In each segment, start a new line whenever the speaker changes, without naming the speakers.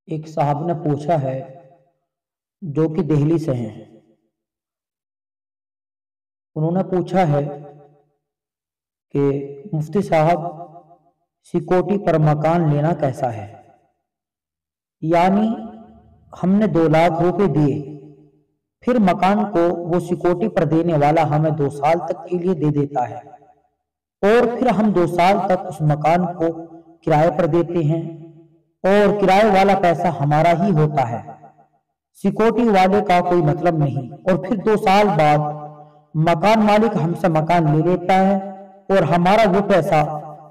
एक साहब ने पूछा है जो कि दिल्ली से हैं। उन्होंने पूछा है कि मुफ्ती साहब, सिक्योरिटी पर मकान लेना कैसा है। यानी हमने 2 लाख रुपए दिए, फिर मकान को वो सिक्योरिटी पर देने वाला हमें 2 साल तक के लिए दे देता है और फिर हम 2 साल तक उस मकान को किराए पर देते हैं और किराए वाला पैसा हमारा ही होता है, सिक्योरिटी वाले का कोई मतलब नहीं। और फिर 2 साल बाद मकान मालिक हमसे मकान ले लेता है और हमारा वो पैसा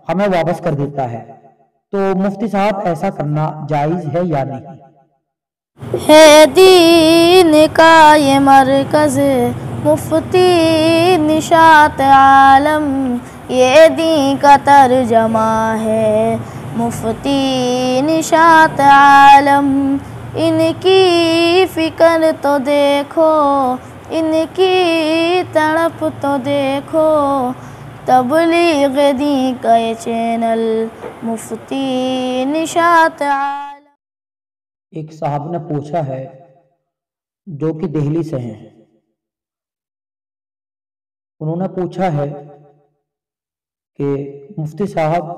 हमें वापस कर देता है। तो मुफ्ती साहब, ऐसा करना जायज है या नहीं?
है दीन का ये मरकज़ मुफ्ती निशात आलम, ये दीन का तर्जमा है मुफ्ती निशात आलम। इनकी फिक्र तो देखो, इनकी तड़प तो देखो, तबलीग दीन का ये चैनल मुफ्ती निशात आलम।
एक साहब ने पूछा है जो कि दिल्ली से हैं। उन्होंने पूछा है कि मुफ्ती साहब,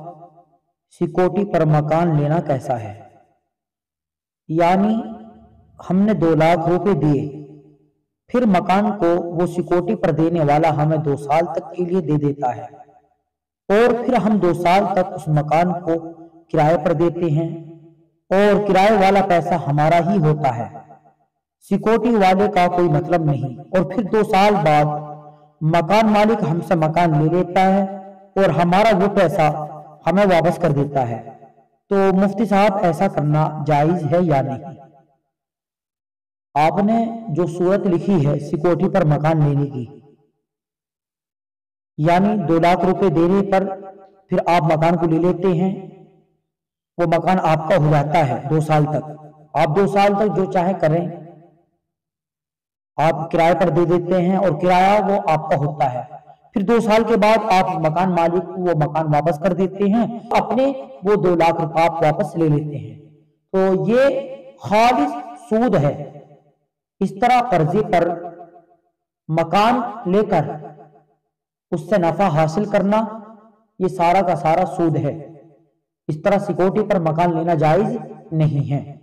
सिक्योरिटी पर मकान लेना कैसा है। यानी हमने 2 लाख रुपए दिए, फिर मकान को वो सिक्योरिटी पर देने वाला हमें 2 साल तक के लिए दे देता है और फिर हम 2 साल तक उस मकान को किराए पर देते हैं और किराए वाला पैसा हमारा ही होता है, सिक्योरिटी वाले का कोई मतलब नहीं। और फिर 2 साल बाद मकान मालिक हमसे मकान ले लेता है और हमारा वो पैसा हमें वापस कर देता है। तो मुफ्ती साहब, ऐसा करना जायज है या नहीं? आपने जो सूरत लिखी है सिक्योरिटी पर मकान लेने की, यानी 2 लाख रुपए देने पर फिर आप मकान को ले लेते हैं, वो मकान आपका हो जाता है 2 साल तक। आप 2 साल तक जो चाहे करें, आप किराए पर दे देते हैं और किराया वो आपका होता है। फिर 2 साल के बाद आप मकान मालिक को वो मकान वापस कर देते हैं, अपने वो 2 लाख रुपए आप वापस ले लेते हैं। तो ये खालिस सूद है। इस तरह कर्जे पर मकान लेकर उससे नफा हासिल करना, ये सारा का सारा सूद है। इस तरह सिक्योरिटी पर मकान लेना जायज नहीं है।